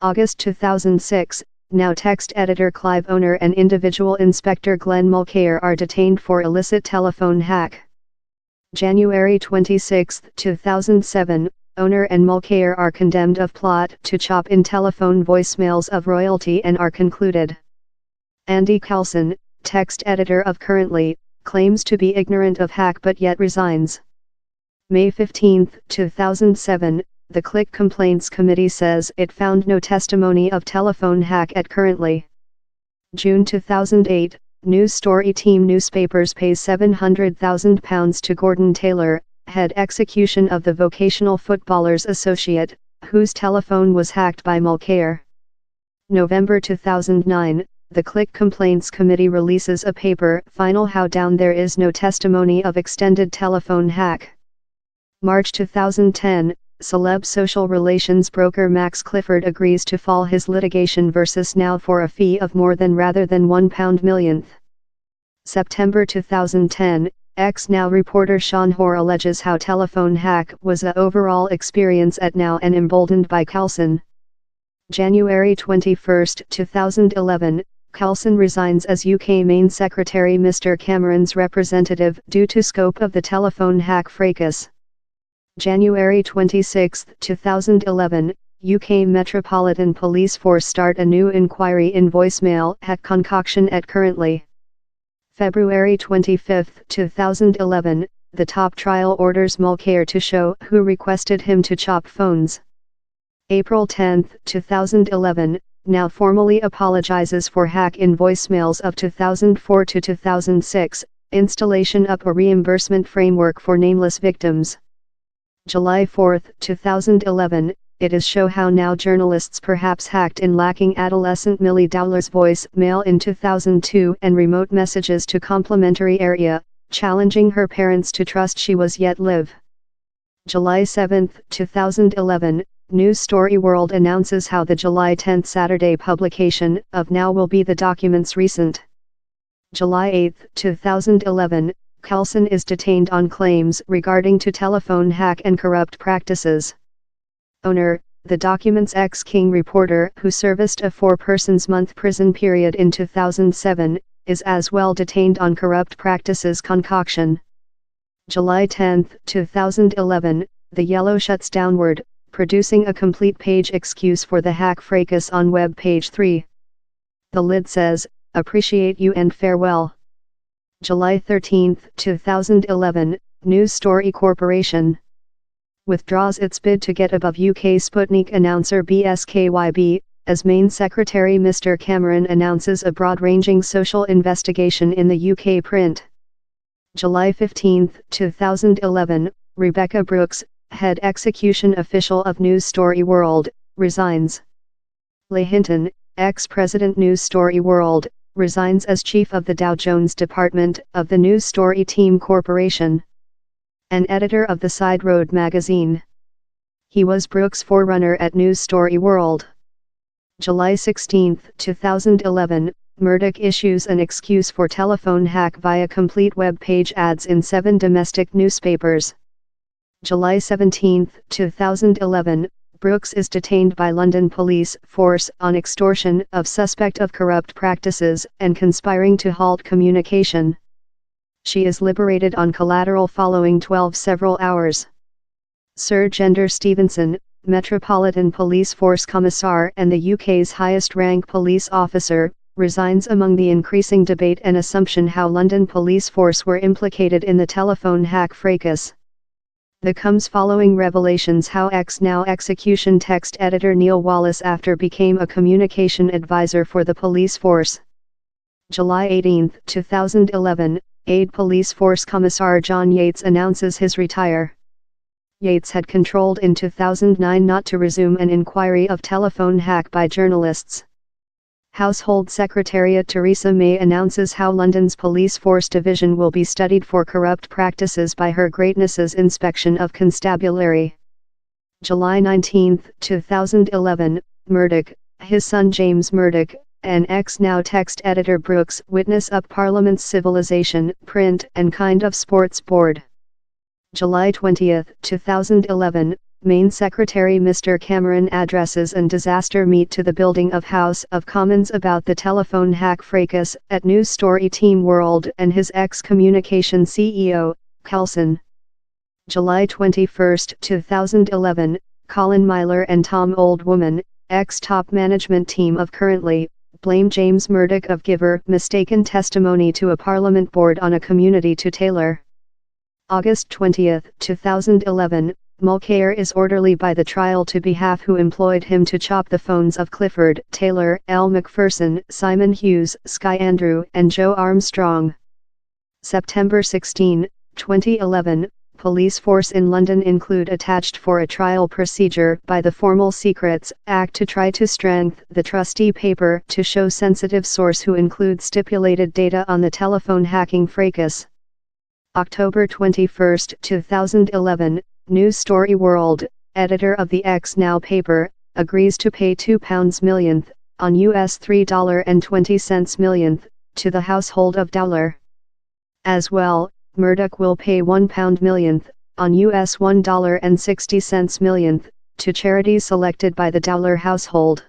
August 2006, now text editor Clive owner and individual inspector Glenn Mulcair are detained for illicit telephone hack. January 26, 2007, owner and Mulcair are condemned of plot to chop in telephone voicemails of royalty and are concluded. Andy Coulson, text editor of Currently, claims to be ignorant of hack but yet resigns. May 15, 2007, the Click Complaints Committee says it found no testimony of telephone hack at Currently. June 2008, News Story Team Newspapers pays £700,000 to Gordon Taylor, head execution of the Vocational Footballers Associate, whose telephone was hacked by Mulcair. November 2009, the Click Complaints Committee releases a paper, Final How Down There Is No Testimony of Extended Telephone Hack. March 2010, celeb social relations broker Max Clifford agrees to fall his litigation versus Now for a fee of more than rather than £1 millionth. September 2010, ex-Now reporter Sean Hoare alleges how telephone hack was a overall experience at Now and emboldened by Coulson. January 21, 2011, Coulson resigns as UK Main Secretary Mr Cameron's representative due to scope of the telephone hack fracas. January 26, 2011, UK Metropolitan Police Force start a new inquiry in voicemail hack concoction at Currently. February 25, 2011, the top trial orders Mulcair to show who requested him to chop phones. April 10, 2011, Now formally apologizes for hack in voicemails of 2004 to 2006, installation of a reimbursement framework for nameless victims. July 4, 2011, it is show how Now journalists perhaps hacked in lacking adolescent Millie Dowler's voice mail in 2002 and remote messages to complimentary area, challenging her parents to trust she was yet live. July 7, 2011, News Story World announces how the July 10 Saturday publication of Now will be the document's recent. July 8, 2011, Coulson is detained on claims regarding to telephone hack and corrupt practices. Owner, the document's ex-King reporter who serviced a 4-month prison period in 2007, is as well detained on corrupt practices concoction. July 10, 2011, The Yellow shuts downward, producing a complete page excuse for the hack fracas on web page 3. The lid says, "Appreciate you and farewell." July 13, 2011, News Story Corporation withdraws its bid to get above UK Sputnik announcer BSKYB, as Main Secretary Mr Cameron announces a broad-ranging social investigation in the UK print. July 15, 2011, Rebecca Brooks, head execution official of News Story World, resigns. Leigh Hinton, ex-president News Story World, resigns as chief of the Dow Jones department of the News Story Team Corporation. An editor of the Side Road magazine. He was Brooks' forerunner at News Story World. July 16, 2011, Murdoch issues an excuse for telephone hack via complete web page ads in 7 domestic newspapers. July 17, 2011, Brooks is detained by London police force on extortion of suspect of corrupt practices and conspiring to halt communication. She is liberated on collateral following 12 several hours. Sir Gender Stevenson, Metropolitan Police Force Commissar and the UK's highest rank police officer, resigns among the increasing debate and assumption how London police force were implicated in the telephone hack fracas. The comes following revelations how ex-Now execution text editor Neil Wallace after became a communication advisor for the police force. July 18, 2011, Aid Police Force Commissar John Yates announces his retire. Yates had controlled in 2009 not to resume an inquiry of telephone hack by journalists. Household Secretariat Theresa May announces how London's police force division will be studied for corrupt practices by Her Greatness's inspection of constabulary. July 19, 2011, Murdoch, his son James Murdoch, and ex-Now text editor Brooks witness up Parliament's Civilization, Print and Kind of Sports Board. July 20, 2011, Main Secretary Mr. Cameron addresses an disaster meet to the building of House of Commons about the telephone hack fracas at news story Team World and his ex-communication CEO, Carlson. July 21, 2011, Colin Myler and Tom Oldwoman, ex-top management team of Currently, blame James Murdoch of giver mistaken testimony to a Parliament board on a community to Taylor. August 20, 2011, Mulcair is orderly by the trial to behalf who employed him to chop the phones of Clifford, Taylor, L. Macpherson, Simon Hughes, Sky Andrew and Joe Armstrong. September 16, 2011, police force in London include attached for a trial procedure by the Formal Secrets Act to try to strengthen the trustee paper to show sensitive source who include stipulated data on the telephone hacking fracas. October 21, 2011, News Story World, editor of the X Now paper, agrees to pay £2 millionth, on US $3.20 millionth, to the household of Dowler. As well, Murdoch will pay £1 millionth, on US $1.60 millionth, to charities selected by the Dowler household.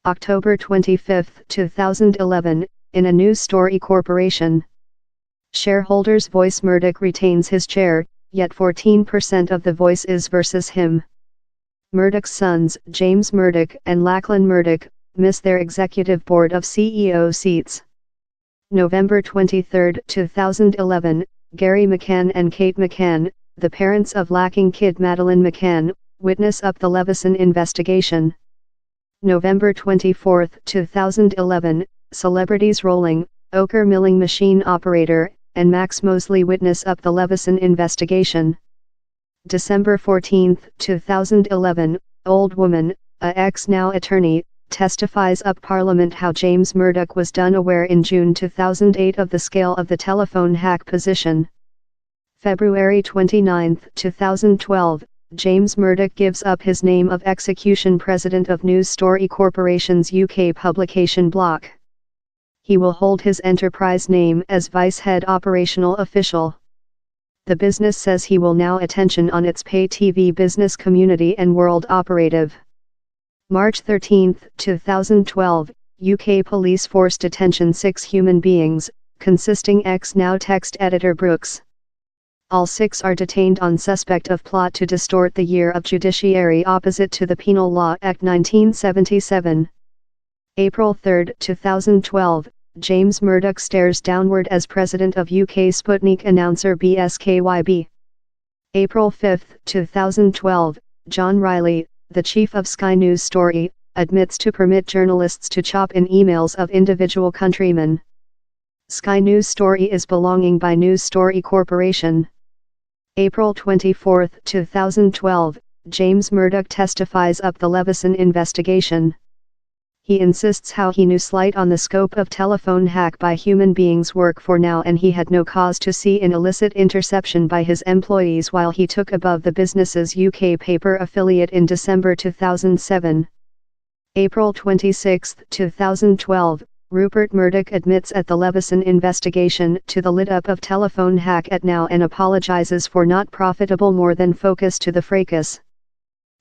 October 25, 2011, in a News Story Corporation. Shareholders voice Murdoch retains his chair, yet 14% of the voice is versus him. Murdoch's sons, James Murdoch and Lachlan Murdoch, miss their executive board of CEO seats. November 23, 2011, Gary McCann and Kate McCann, the parents of lacking kid Madeleine McCann, witness up the Leveson investigation. November 24, 2011, celebrities rolling, Ochre milling machine operator, and Max Mosley witness up the Leveson investigation. December 14, 2011, Oldwoman, a ex-now attorney, testifies up Parliament how James Murdoch was done aware in June 2008 of the scale of the telephone hack position. February 29, 2012, James Murdoch gives up his name of execution president of News Story Corporation's UK publication block. He will hold his enterprise name as vice head operational official. The business says he will now attention on its pay TV business community and world operative. March 13, 2012, UK police force detention 6 human beings, consisting ex-Now text editor Brooks. All 6 are detained on suspect of plot to distort the year of judiciary opposite to the Penal Law Act 1977. April 3, 2012, James Murdoch stares downward as president of UK Sputnik announcer BSKYB. April 5, 2012, John Riley, the chief of Sky News Story, admits to permit journalists to chop in emails of individual countrymen. Sky News Story is belonging by News Story Corporation. April 24, 2012, James Murdoch testifies up the Leveson investigation. He insists how he knew slight on the scope of telephone hack by human beings work for now and he had no cause to see in illicit interception by his employees while he took above the business's UK paper affiliate in December 2007. April 26, 2012, Rupert Murdoch admits at the Leveson investigation to the lit-up of telephone hack at Now and apologizes for not profitable more than focus to the fracas.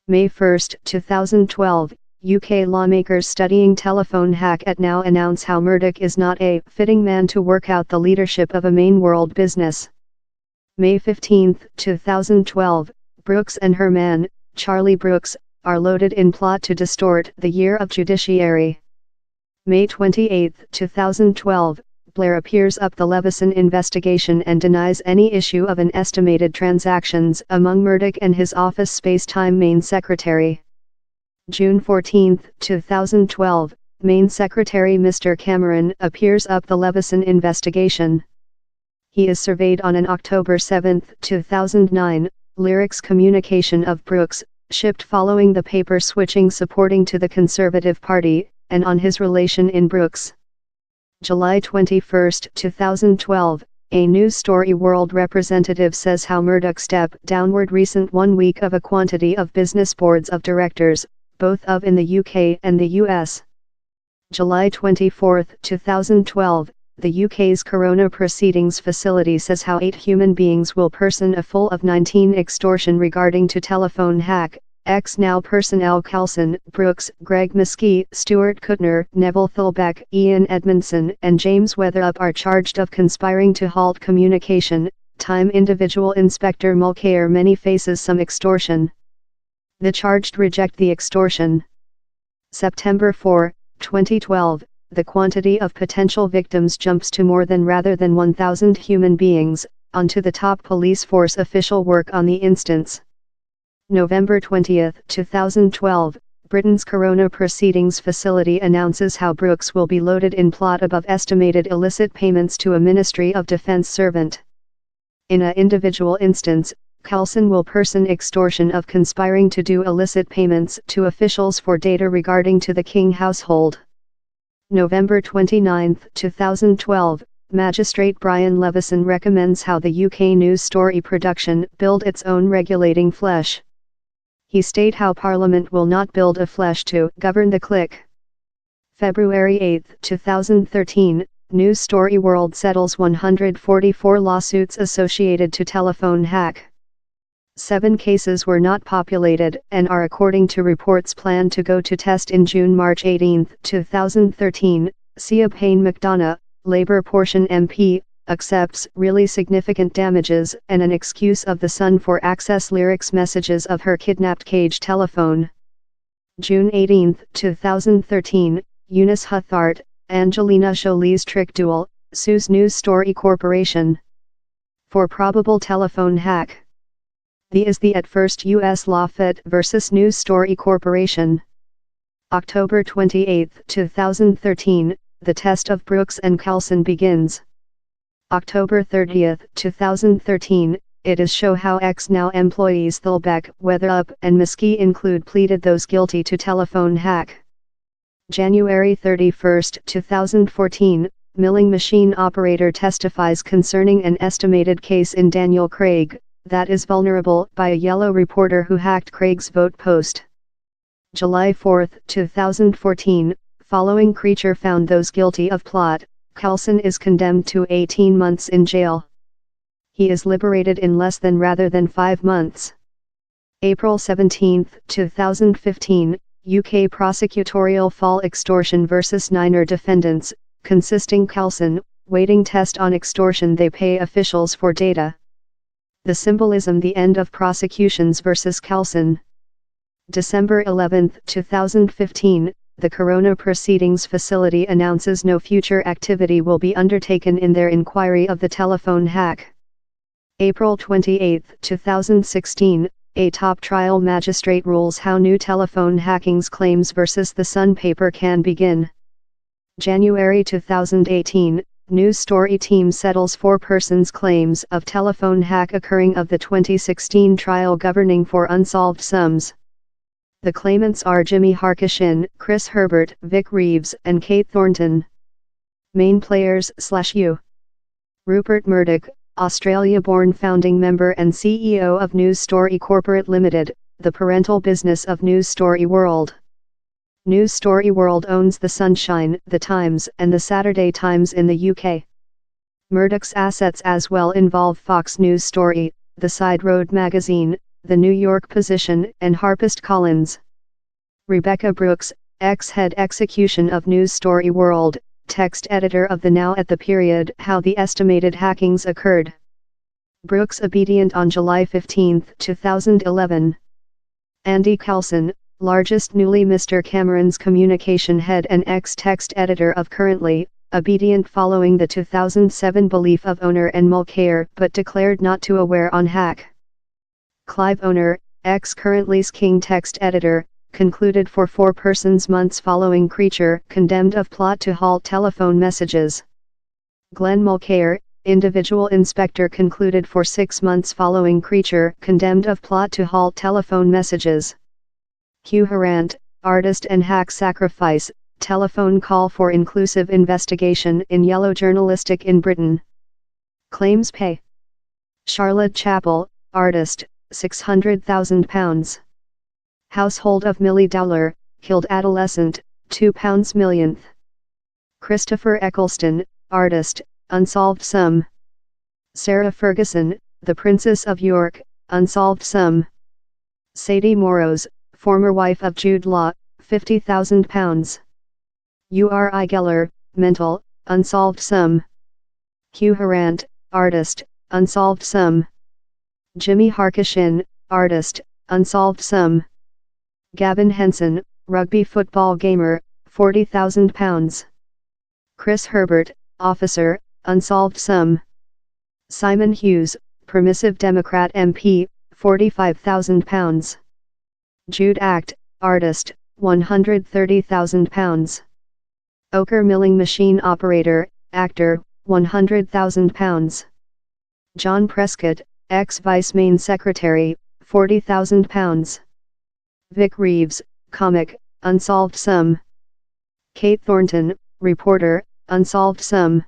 May 1, 2012, UK lawmakers studying telephone hack at Now announce how Murdoch is not a fitting man to work out the leadership of a main world business. May 15, 2012, Brooks and her man, Charlie Brooks, are loaded in plot to distort the year of judiciary. May 28, 2012, Blair appears up the Leveson investigation and denies any issue of an estimated transactions among Murdoch and his office space-time main secretary. June 14, 2012, Main Secretary Mr. Cameron appears up the Leveson investigation. He is surveyed on an October 7, 2009, lyrics communication of Brooks, shipped following the paper switching supporting to the Conservative Party, and on his relation in Brooks. July 21, 2012, a News Story World representative says how Murdoch stepped downward recent 1 week of a quantity of business boards of directors, both of in the UK and the US. July 24, 2012, the UK's Corona Proceedings Facility says how 8 human beings will person a full of 19 extortion regarding to telephone hack. Now personnel Coulson, Brooks, Greg Miskey, Stuart Kuttner, Neville Thilbeck, Ian Edmondson and James Weatherup are charged of conspiring to halt communication. Time Individual Inspector Mulcair many faces some extortion. The charged reject the extortion. September 4, 2012, the quantity of potential victims jumps to more than rather than 1,000 human beings, onto the top police force official work on the instance. November 20, 2012, Britain's Corona Proceedings Facility announces how Brooks will be loaded in plot above estimated illicit payments to a Ministry of Defence servant. In a individual instance, Coulson will person extortion of conspiring to do illicit payments to officials for data regarding to the King household. November 29, 2012, Magistrate Brian Levison recommends how the UK news story production build its own regulating flesh. He state how Parliament will not build a flesh to govern the click. February 8, 2013, News Story World settles 144 lawsuits associated to telephone hack. 7 cases were not populated and are according to reports planned to go to test in June-March 18, 2013. Sia Payne McDonough, Labour portion MP, accepts really significant damages and an excuse of the Sun for access lyrics messages of her kidnapped cage telephone. June 18, 2013, Eunice Huthart, Angelina Jolie's trick duel, sues News Story Corporation for probable telephone hack. The at first U.S. Lafayette vs. News Story Corporation. October 28, 2013, the test of Brooks and Coulson begins. October 30, 2013, it is show how ex-now employees Thilbeck, Weatherup and Miskey include pleaded those guilty to telephone hack. January 31, 2014, milling machine operator testifies concerning an estimated case in Daniel Craig, that is vulnerable by a yellow reporter who hacked Craig's vote post. July 4, 2014, following Creature found those guilty of plot, Coulson is condemned to 18 months in jail. He is liberated in less than rather than 5 months. April 17, 2015, UK prosecutorial fall extortion vs. Niner defendants, consisting Coulson, waiting test on extortion they pay officials for data. The symbolism the end of prosecutions vs. Coulson. December 11, 2015, the Corona Proceedings Facility announces no future activity will be undertaken in their inquiry of the telephone hack. April 28, 2016, a top trial magistrate rules how new telephone hacking's claims vs. the Sun paper can begin. January 2018, News Story team settles 4 persons' claims of telephone hack occurring of the 2016 trial governing for unsolved sums. The claimants are Jimmy Harkishin, Chris Herbert, Vic Reeves and Kate Thornton. Main players /U. Rupert Murdoch, Australia-born founding member and CEO of News Story Corporate Limited, the parental business of News Story World. News Story World owns The Sunshine, The Times and The Saturday Times in the UK. Murdoch's assets as well involve Fox News Story, The Side Road magazine, The New York Position and Harpist Collins. Rebecca Brooks, ex-head execution of News Story World, text editor of the Now at the period how the estimated hackings occurred. Brooks obedient on July 15, 2011. Andy Coulson, largest newly Mr. Cameron's communication head and ex-text editor of Currently, obedient following the 2007 belief of owner and Mulcair but declared not to aware on hack. Clive Owner, ex-Currently's King text editor, concluded for 4 persons months following Creature condemned of plot to halt telephone messages. Glenn Mulcair, individual inspector concluded for 6 months following Creature condemned of plot to halt telephone messages. Hugh Harant, artist and hack sacrifice, telephone call for inclusive investigation in yellow journalistic in Britain. Claims pay. Charlotte Chappell, artist, £600,000. Household of Millie Dowler, killed adolescent, £2 millionth. Christopher Eccleston, artist, unsolved sum. Sarah Ferguson, the Princess of York, unsolved sum. Sadie Morrows, former wife of Jude Law, £50,000. Uri Geller, mental, unsolved sum. Hugh Harant, artist, unsolved sum. Jimmy Harkishin, artist, unsolved sum. Gavin Henson, rugby football gamer, £40,000. Chris Herbert, officer, unsolved sum. Simon Hughes, Permissive Democrat MP, £45,000. Jude Act, artist, £130,000. Ochre milling machine operator, actor, £100,000. John Prescott, ex-vice main secretary, £40,000. Vic Reeves, comic, unsolved sum. Kate Thornton, reporter, unsolved sum.